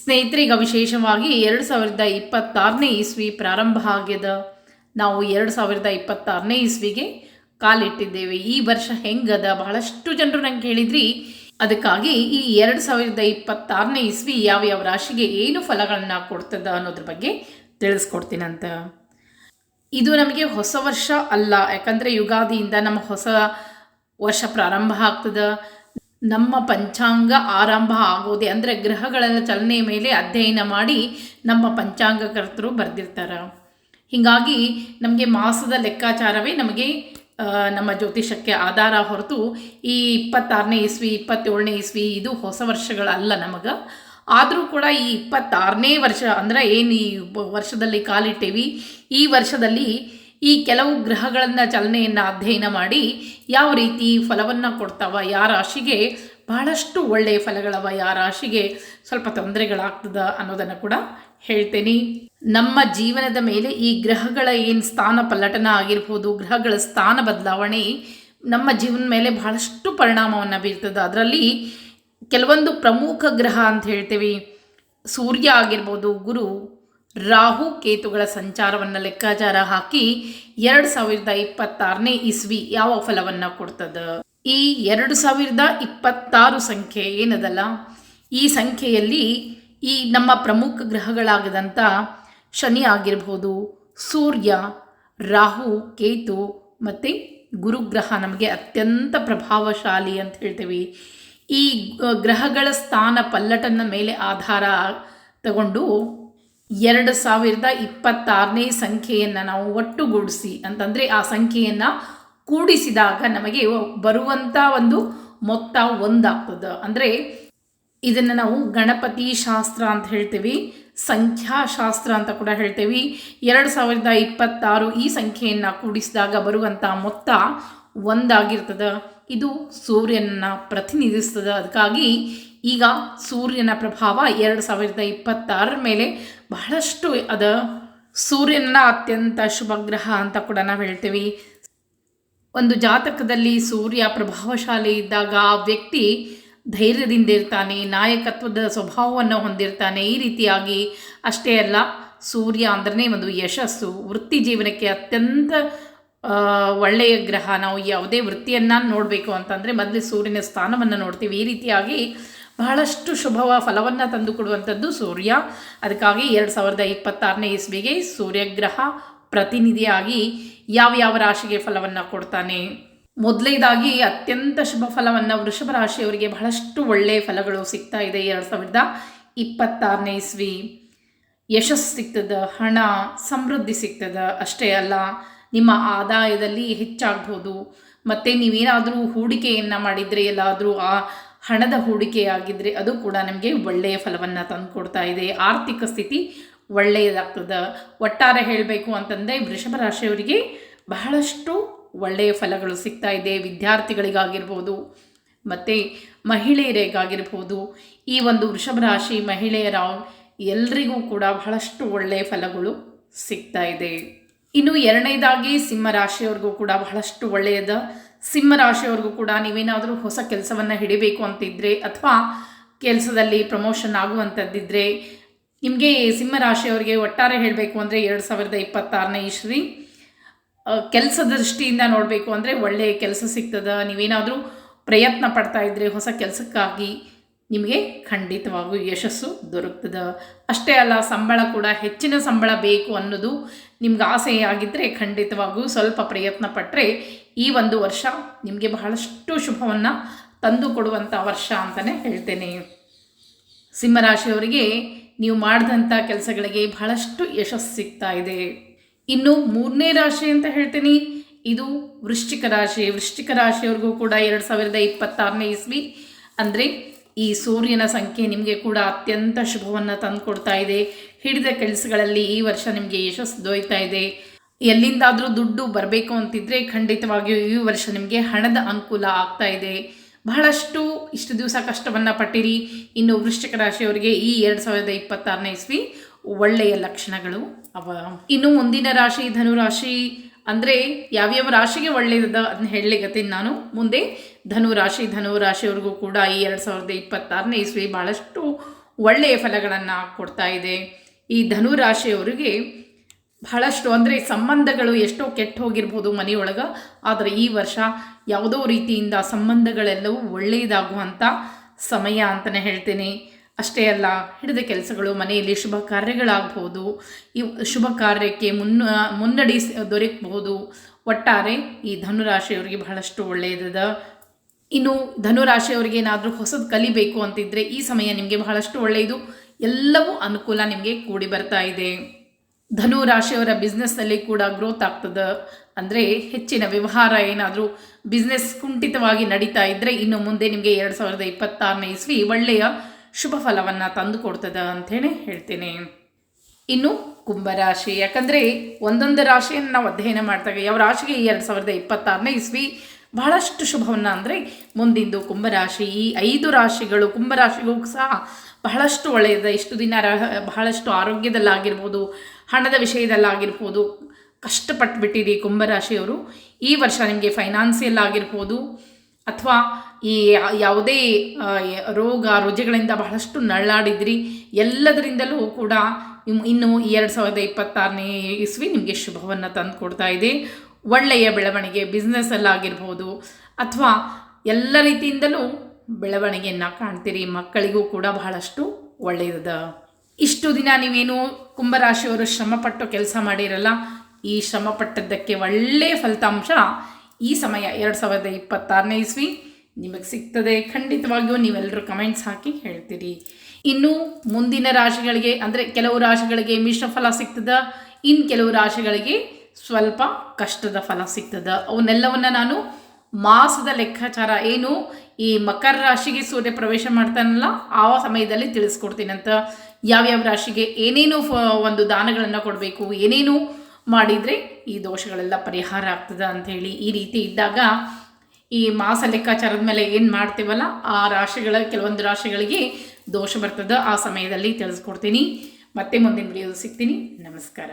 ಸ್ನೇಹಿತರೀಗ ವಿಶೇಷವಾಗಿ 2026ನೇ ಇಸ್ವಿ ಪ್ರಾರಂಭ ಆಗ್ಯದ. ನಾವು 2026ನೇ ಇಸ್ವಿಗೆ ಕಾಲಿಟ್ಟಿದ್ದೇವೆ. ಈ ವರ್ಷ ಹೆಂಗದ ಬಹಳಷ್ಟು ಜನರು ನಂಗೆ ಹೇಳಿದ್ರಿ. ಅದಕ್ಕಾಗಿ ಈ 2026ನೇ ಇಸ್ವಿ ಯಾವ ರಾಶಿಗೆ ಏನು ಫಲಗಳನ್ನ ಕೊಡ್ತದ ಅನ್ನೋದ್ರ ಬಗ್ಗೆ ತಿಳಿಸ್ಕೊಡ್ತೀನಂತ. ಇದು ನಮಗೆ ಹೊಸ ವರ್ಷ ಅಲ್ಲ, ಯಾಕಂದರೆ ಯುಗಾದಿಯಿಂದ ನಮ್ಮ ಹೊಸ ವರ್ಷ ಪ್ರಾರಂಭ ಆಗ್ತದ. ನಮ್ಮ ಪಂಚಾಂಗ ಆರಂಭ ಆಗೋದೆ ಅಂದರೆ ಗ್ರಹಗಳ ಚಲನೆಯ ಮೇಲೆ ಅಧ್ಯಯನ ಮಾಡಿ ನಮ್ಮ ಪಂಚಾಂಗಕರ್ತರು ಬರೆದಿರ್ತಾರೆ. ಹೀಗಾಗಿ ನಮಗೆ ಮಾಸದ ಲೆಕ್ಕಾಚಾರವೇ ನಮಗೆ ನಮ್ಮ ಜ್ಯೋತಿಷಕ್ಕೆ ಆಧಾರ ಹೊರತು ಈ 26ನೇ ಇಸ್ವಿ 27ನೇ ಇಸ್ವಿ ಇದು ಹೊಸ ವರ್ಷಗಳಲ್ಲ ನಮಗೆ. ಆದರೂ ಕೂಡ ಈ 26ನೇ ವರ್ಷ ಅಂದರೆ ಏನು ಈ ವರ್ಷದಲ್ಲಿ ಕಾಲಿಟ್ಟೇವಿ, ಈ ವರ್ಷದಲ್ಲಿ ಈ ಕೆಲವು ಗ್ರಹಗಳನ್ನು ಚಲನೆಯನ್ನು ಅಧ್ಯಯನ ಮಾಡಿ ಯಾವ ರೀತಿ ಫಲವನ್ನು ಕೊಡ್ತಾವ, ಯಾವ ರಾಶಿಗೆ ಬಹಳಷ್ಟು ಒಳ್ಳೆಯ ಫಲಗಳವ, ಯಾವ ರಾಶಿಗೆ ಸ್ವಲ್ಪ ತೊಂದರೆಗಳಾಗ್ತದ ಅನ್ನೋದನ್ನು ಕೂಡ ಹೇಳ್ತೇನೆ. ನಮ್ಮ ಜೀವನದ ಮೇಲೆ ಈ ಗ್ರಹಗಳ ಏನು ಸ್ಥಾನ ಪಲ್ಲಟನ ಆಗಿರ್ಬೋದು, ಗ್ರಹಗಳ ಸ್ಥಾನ ಬದಲಾವಣೆ ನಮ್ಮ ಜೀವನ ಮೇಲೆ ಬಹಳಷ್ಟು ಪರಿಣಾಮವನ್ನು ಬೀರ್ತದೆ. ಅದರಲ್ಲಿ ಕೆಲವೊಂದು ಪ್ರಮುಖ ಗ್ರಹ ಅಂತ ಹೇಳ್ತೀವಿ, ಸೂರ್ಯ ಆಗಿರ್ಬೋದು, ಗುರು, ರಾಹು, ಕೇತುಗಳ ಸಂಚಾರವನ್ನು ಲೆಕ್ಕಾಚಾರ ಹಾಕಿ 2026ನೇ ಇಸ್ವಿ ಯಾವ ಫಲವನ್ನು ಕೊಡ್ತದೆ. ಈ 2026 ಸಂಖ್ಯೆ ಏನದಲ್ಲ, ಈ ಸಂಖ್ಯೆಯಲ್ಲಿ ಈ ನಮ್ಮ ಪ್ರಮುಖ ಗ್ರಹಗಳಾಗದಂಥ ಶನಿ ಆಗಿರ್ಬೋದು, ಸೂರ್ಯ, ರಾಹು, ಕೇತು ಮತ್ತು ಗುರುಗ್ರಹ ನಮಗೆ ಅತ್ಯಂತ ಪ್ರಭಾವಶಾಲಿ ಅಂತ ಹೇಳ್ತೀವಿ. ಈ ಗ್ರಹಗಳ ಸ್ಥಾನ ಪಲ್ಲಟನ ಮೇಲೆ ಆಧಾರ ತಗೊಂಡು 2026ನೇ ಸಂಖ್ಯೆಯನ್ನು ನಾವು ಒಟ್ಟುಗೂಡಿಸಿ ಅಂತಂದರೆ ಆ ಸಂಖ್ಯೆಯನ್ನು ಕೂಡಿಸಿದಾಗ ನಮಗೆ ಬರುವಂಥ ಒಂದು ಮೊತ್ತ ಒಂದಾಗ್ತದೆ. ಅಂದರೆ ಇದನ್ನು ನಾವು ಗಣಪತಿ ಶಾಸ್ತ್ರ ಅಂತ ಹೇಳ್ತೀವಿ, ಸಂಖ್ಯಾಶಾಸ್ತ್ರ ಅಂತ ಕೂಡ ಹೇಳ್ತೀವಿ. 2026 ಈ ಸಂಖ್ಯೆಯನ್ನು ಕೂಡಿಸಿದಾಗ ಬರುವಂಥ ಮೊತ್ತ ಒಂದಾಗಿರ್ತದೆ. ಇದು ಸೂರ್ಯನನ್ನು ಪ್ರತಿನಿಧಿಸ್ತದೆ. ಅದಕ್ಕಾಗಿ ಈಗ ಸೂರ್ಯನ ಪ್ರಭಾವ 2026 ಮೇಲೆ ಬಹಳಷ್ಟು ಅದ. ಸೂರ್ಯನ ಅತ್ಯಂತ ಶುಭ ಗ್ರಹ ಅಂತ ಕೂಡ ನಾವು ಹೇಳ್ತೀವಿ. ಒಂದು ಜಾತಕದಲ್ಲಿ ಸೂರ್ಯ ಪ್ರಭಾವಶಾಲಿ ಇದ್ದಾಗ ಆ ವ್ಯಕ್ತಿ ಧೈರ್ಯದಿಂದ ಇರ್ತಾನೆ, ನಾಯಕತ್ವದ ಸ್ವಭಾವವನ್ನು ಹೊಂದಿರ್ತಾನೆ. ಈ ರೀತಿಯಾಗಿ ಅಷ್ಟೇ ಅಲ್ಲ, ಸೂರ್ಯ ಅಂದ್ರೆ ಒಂದು ಯಶಸ್ಸು, ವೃತ್ತಿ ಜೀವನಕ್ಕೆ ಅತ್ಯಂತ ಒಳ್ಳೆಯ ಗ್ರಹ. ನಾವು ಯಾವುದೇ ವೃತ್ತಿಯನ್ನು ನೋಡಬೇಕು ಅಂತಂದರೆ ಮೊದಲು ಸೂರ್ಯನ ಸ್ಥಾನವನ್ನು ನೋಡ್ತೀವಿ. ಈ ರೀತಿಯಾಗಿ ಬಹಳಷ್ಟು ಶುಭ ಫಲವನ್ನು ತಂದುಕೊಡುವಂಥದ್ದು ಸೂರ್ಯ. ಅದಕ್ಕಾಗಿ 2026ನೇ ಇಸ್ವಿಗೆ ಸೂರ್ಯಗ್ರಹ ಪ್ರತಿನಿಧಿಯಾಗಿ ಯಾವ ರಾಶಿಗೆ ಫಲವನ್ನು ಕೊಡ್ತಾನೆ. ಮೊದಲನೇದಾಗಿ ಅತ್ಯಂತ ಶುಭ ಫಲವನ್ನು ವೃಷಭ ರಾಶಿಯವರಿಗೆ ಬಹಳಷ್ಟು ಒಳ್ಳೆಯ ಫಲಗಳು ಸಿಗ್ತಾ ಇದೆ. 2026ನೇ ಇಸ್ವಿ ಯಶಸ್ಸು ಸಿಗ್ತದೆ, ಹಣ ಸಮೃದ್ಧಿ ಸಿಗ್ತದೆ. ಅಷ್ಟೇ ಅಲ್ಲ, ನಿಮ್ಮ ಆದಾಯದಲ್ಲಿ ಹೆಚ್ಚಾಗ್ಬೋದು. ಮತ್ತು ನೀವೇನಾದರೂ ಹೂಡಿಕೆಯನ್ನು ಮಾಡಿದರೆ, ಎಲ್ಲಾದರೂ ಆ ಹಣದ ಹೂಡಿಕೆಯಾಗಿದ್ದರೆ ಅದು ಕೂಡ ನಮಗೆ ಒಳ್ಳೆಯ ಫಲವನ್ನು ತಂದುಕೊಡ್ತಾ ಇದೆ. ಆರ್ಥಿಕ ಸ್ಥಿತಿ ಒಳ್ಳೆಯದಾಗ್ತದೆ. ಒಟ್ಟಾರೆ ಹೇಳಬೇಕು ಅಂತಂದರೆ ವೃಷಭ ರಾಶಿಯವರಿಗೆ ಬಹಳಷ್ಟು ಒಳ್ಳೆಯ ಫಲಗಳು ಸಿಗ್ತಾ ಇದೆ. ವಿದ್ಯಾರ್ಥಿಗಳಿಗಾಗಿರ್ಬೋದು ಮತ್ತು ಮಹಿಳೆಯರಿಗಾಗಿರ್ಬೋದು, ಈ ಒಂದು ವೃಷಭ ರಾಶಿ ಮಹಿಳೆಯರ ಎಲ್ರಿಗೂ ಕೂಡ ಬಹಳಷ್ಟು ಒಳ್ಳೆಯ ಫಲಗಳು ಸಿಗ್ತಾ ಇದೆ. ಇನ್ನು ಎರಡನೇದಾಗಿ ಸಿಂಹರಾಶಿಯವ್ರಿಗೂ ಕೂಡ ಬಹಳಷ್ಟು ಒಳ್ಳೆಯದ. ಸಿಂಹರಾಶಿಯವ್ರಿಗೂ ಕೂಡ ನೀವೇನಾದರೂ ಹೊಸ ಕೆಲಸವನ್ನು ಹಿಡಿಬೇಕು ಅಂತಿದ್ರೆ ಅಥವಾ ಕೆಲಸದಲ್ಲಿ ಪ್ರಮೋಷನ್ ಆಗುವಂಥದ್ದಿದ್ದರೆ, ನಿಮಗೆ ಸಿಂಹರಾಶಿಯವರಿಗೆ ಒಟ್ಟಾರೆ ಹೇಳಬೇಕು ಅಂದರೆ 2026ನೇ ಇಸ್ವಿ ಕೆಲಸದ ದೃಷ್ಟಿಯಿಂದ ನೋಡಬೇಕು ಅಂದರೆ ಒಳ್ಳೆಯ ಕೆಲಸ ಸಿಗ್ತದೆ. ನೀವೇನಾದರೂ ಪ್ರಯತ್ನ ಪಡ್ತಾ ಇದ್ದರೆ ಹೊಸ ಕೆಲಸಕ್ಕಾಗಿ ನಿಮಗೆ ಖಂಡಿತವಾಗೂ ಯಶಸ್ಸು ದೊರಕ್ತದೆ. ಅಷ್ಟೇ ಅಲ್ಲ, ಸಂಬಳ ಕೂಡ ಹೆಚ್ಚಿನ ಸಂಬಳ ಬೇಕು ಅನ್ನೋದು ನಿಮ್ಗೆ ಆಸೆಯಾಗಿದ್ದರೆ ಖಂಡಿತವಾಗೂ ಸ್ವಲ್ಪ ಪ್ರಯತ್ನ ಪಟ್ಟರೆ ಈ ಒಂದು ವರ್ಷ ನಿಮಗೆ ಬಹಳಷ್ಟು ಶುಭವನ್ನು ತಂದು ಕೊಡುವಂಥ ವರ್ಷ ಅಂತಲೇ ಹೇಳ್ತೇನೆ. ಸಿಂಹರಾಶಿಯವರಿಗೆ ನೀವು ಮಾಡಿದಂಥ ಕೆಲಸಗಳಿಗೆ ಬಹಳಷ್ಟು ಯಶಸ್ಸು ಸಿಗ್ತಾ ಇದೆ. ಇನ್ನು ಮೂರನೇ ರಾಶಿ ಅಂತ ಹೇಳ್ತೀನಿ, ಇದು ವೃಶ್ಚಿಕ ರಾಶಿ. ವೃಶ್ಚಿಕ ರಾಶಿಯವ್ರಿಗೂ ಕೂಡ 2026ನೇ ಇಸ್ವಿ ಅಂದರೆ ಈ ಸೂರ್ಯನ ಸಂಖ್ಯೆ ನಿಮಗೆ ಕೂಡ ಅತ್ಯಂತ ಶುಭವನ್ನು ತಂದುಕೊಡ್ತಾ ಇದೆ. ಹಿಡಿದ ಕೆಲಸಗಳಲ್ಲಿ ಈ ವರ್ಷ ನಿಮಗೆ ಯಶಸ್ಸು ದೊರೀತಾ ಇದೆ. ಎಲ್ಲಿಂದಾದರೂ ದುಡ್ಡು ಬರಬೇಕು ಅಂತಿದ್ರೆ ಖಂಡಿತವಾಗಿಯೂ ಈ ವರ್ಷ ನಿಮಗೆ ಹಣದ ಅನುಕೂಲ ಆಗ್ತಾ ಇದೆ. ಬಹಳಷ್ಟು ಇಷ್ಟು ದಿವಸ ಕಷ್ಟವನ್ನು ಪಟ್ಟಿರಿ. ಇನ್ನು ವೃಶ್ಚಿಕ ರಾಶಿಯವರಿಗೆ ಈ 2026ನೇ ಇಸ್ವಿ ಒಳ್ಳೆಯ ಲಕ್ಷಣಗಳು ಅವ. ಇನ್ನು ಮುಂದಿನ ರಾಶಿ ಧನುರಾಶಿ. ಅಂದರೆ ಯಾವ್ಯಾವ ರಾಶಿಗೆ ಒಳ್ಳೆಯದ ಅದನ್ನ ಹೇಳಲಿಕ್ಕೆ ನಾನು ಮುಂದೆ ಧನುರಾಶಿಯವ್ರಿಗೂ ಕೂಡ ಈ 2026ನೇ ಇಸ್ವಿ ಭಾಳಷ್ಟು ಒಳ್ಳೆಯ ಫಲಗಳನ್ನು ಕೊಡ್ತಾ ಇದೆ. ಈ ಧನು ರಾಶಿಯವರಿಗೆ ಬಹಳಷ್ಟು ಅಂದರೆ ಸಂಬಂಧಗಳು ಎಷ್ಟೋ ಕೆಟ್ಟು ಹೋಗಿರ್ಬೋದು ಮನೆಯೊಳಗೆ, ಆದರೆ ಈ ವರ್ಷ ಯಾವುದೋ ರೀತಿಯಿಂದ ಸಂಬಂಧಗಳೆಲ್ಲವೂ ಒಳ್ಳೆಯದಾಗುವಂಥ ಸಮಯ ಅಂತಲೇ ಹೇಳ್ತೀನಿ. ಅಷ್ಟೇ ಅಲ್ಲ, ಹಿಡಿದ ಕೆಲಸಗಳು ಮನೆಯಲ್ಲಿ ಶುಭ ಕಾರ್ಯಗಳಾಗ್ಬೋದು, ಈ ಶುಭ ಕಾರ್ಯಕ್ಕೆ ಮುನ್ನಡಿ ದೊರಕಬಹುದು. ಒಟ್ಟಾರೆ ಈ ಧನುರಾಶಿಯವರಿಗೆ ಬಹಳಷ್ಟು ಒಳ್ಳೆಯದ. ಇನ್ನು ಧನುರಾಶಿಯವರಿಗೆ ಏನಾದರೂ ಹೊಸದು ಕಲಿಬೇಕು ಅಂತಿದ್ದರೆ ಈ ಸಮಯ ನಿಮಗೆ ಬಹಳಷ್ಟು ಒಳ್ಳೆಯದು. ಎಲ್ಲವೂ ಅನುಕೂಲ ನಿಮಗೆ ಕೂಡಿ ಬರ್ತಾ ಇದೆ. ಧನು ರಾಶಿಯವರ ಬಿಸ್ನೆಸ್ನಲ್ಲಿ ಕೂಡ ಗ್ರೋತ್ ಆಗ್ತದೆ. ಅಂದರೆ ಹೆಚ್ಚಿನ ವ್ಯವಹಾರ ಏನಾದರೂ ಬಿಸ್ನೆಸ್ ಕುಂಠಿತವಾಗಿ ನಡೀತಾ ಇದ್ದರೆ ಇನ್ನು ಮುಂದೆ ನಿಮಗೆ 2026ನೇ ಇಸ್ವಿ ಒಳ್ಳೆಯ ಶುಭ ಫಲವನ್ನು ತಂದು ಕೊಡ್ತದೆ ಅಂಥೇಳಿ ಹೇಳ್ತೀನಿ. ಇನ್ನು ಕುಂಭರಾಶಿ, ಯಾಕಂದರೆ ಒಂದೊಂದು ರಾಶಿಯನ್ನು ನಾವು ಅಧ್ಯಯನ ಮಾಡಿದಾಗ ಯಾವ ರಾಶಿಗೆ 2026ನೇ ಇಸ್ವಿ ಬಹಳಷ್ಟು ಶುಭವನ್ನು ಅಂದರೆ ಮುಂದಿಂದು ಕುಂಭರಾಶಿ. ಈ 5 ರಾಶಿಗಳು ಕುಂಭರಾಶಿಗೂ ಸಹ ಬಹಳಷ್ಟು ಒಳ್ಳೆಯದು. ಇಷ್ಟು ದಿನ ಬಹಳಷ್ಟು ಆರೋಗ್ಯದಲ್ಲಾಗಿರ್ಬೋದು, ಹಣದ ವಿಷಯದಲ್ಲಾಗಿರ್ಬೋದು ಕಷ್ಟಪಟ್ಟುಬಿಟ್ಟಿರಿ ಕುಂಭರಾಶಿಯವರು. ಈ ವರ್ಷ ನಿಮಗೆ ಫೈನಾನ್ಸಿಯಲ್ ಆಗಿರ್ಬೋದು ಅಥವಾ ಈ ಯಾವುದೇ ರೋಗ ರುಜಿನಗಳಿಂದ ಬಹಳಷ್ಟು ನರಳಾಡಿದ್ರಿ, ಎಲ್ಲದರಿಂದಲೂ ಕೂಡ ಇನ್ನು 2026ನೇ ಇಸ್ವಿ ನಿಮಗೆ ಶುಭವನ್ನು ತಂದು ಕೊಡ್ತಾ ಇದೆ. ಒಳ್ಳೆಯ ಬೆಳವಣಿಗೆ ಬಿಸ್ನೆಸ್ಸಲ್ಲಾಗಿರ್ಬೋದು ಅಥವಾ ಎಲ್ಲ ರೀತಿಯಿಂದಲೂ ಬೆಳವಣಿಗೆಯನ್ನು ಕಾಣ್ತೀರಿ. ಮಕ್ಕಳಿಗೂ ಕೂಡ ಬಹಳಷ್ಟು ಒಳ್ಳೆಯದ. ಇಷ್ಟು ದಿನ ನೀವೇನು ಕುಂಭರಾಶಿಯವರು ಶ್ರಮಪಟ್ಟು ಕೆಲಸ ಮಾಡಿರಲ್ಲ, ಈ ಶ್ರಮಪಟ್ಟದ್ದಕ್ಕೆ ಒಳ್ಳೆಯ ಫಲಿತಾಂಶ ಈ ಸಮಯ 2026ನೇ ಇಸ್ವಿ ನಿಮಗೆ ಸಿಗ್ತದೆ. ಖಂಡಿತವಾಗಿಯೂ ನೀವೆಲ್ಲರೂ ಕಮೆಂಟ್ಸ್ ಹಾಕಿ ಹೇಳ್ತೀರಿ. ಇನ್ನು ಮುಂದಿನ ರಾಶಿಗಳಿಗೆ ಅಂದರೆ ಕೆಲವು ರಾಶಿಗಳಿಗೆ ಮಿಶ್ರ ಫಲ ಸಿಗ್ತದೆ, ಇನ್ನು ಕೆಲವು ರಾಶಿಗಳಿಗೆ ಸ್ವಲ್ಪ ಕಷ್ಟದ ಫಲ ಸಿಗ್ತದೆ. ಅವನ್ನೆಲ್ಲವನ್ನು ನಾನು ಮಾಸದ ಲೆಕ್ಕಾಚಾರ ಏನು ಈ ಮಕರ ರಾಶಿಗೆ ಸೂರ್ಯ ಪ್ರವೇಶ ಮಾಡ್ತಾನಲ್ಲ ಆ ಸಮಯದಲ್ಲಿ ತಿಳಿಸ್ಕೊಡ್ತೀನಂತ. ಯಾವ್ಯಾವ ರಾಶಿಗೆ ಏನೇನು ಒಂದು ದಾನಗಳನ್ನು ಕೊಡಬೇಕು, ಏನೇನು ಮಾಡಿದರೆ ಈ ದೋಷಗಳೆಲ್ಲ ಪರಿಹಾರ ಆಗ್ತದೆ ಅಂಥೇಳಿ. ಈ ರೀತಿ ಇದ್ದಾಗ ಈ ಮಾಸ ಲೆಕ್ಕಾಚಾರದ ಮೇಲೆ ಏನು ಮಾಡ್ತೀವಲ್ಲ ಆ ರಾಶಿಗಳ ಕೆಲವೊಂದು ರಾಶಿಗಳಿಗೆ ದೋಷ ಬರ್ತದೆ. ಆ ಸಮಯದಲ್ಲಿ ತಿಳಿಸ್ಕೊಡ್ತೀನಿ. ಮತ್ತೆ ಮುಂದಿನ ವಿಡಿಯೋ ಸಿಗ್ತೀನಿ. ನಮಸ್ಕಾರ.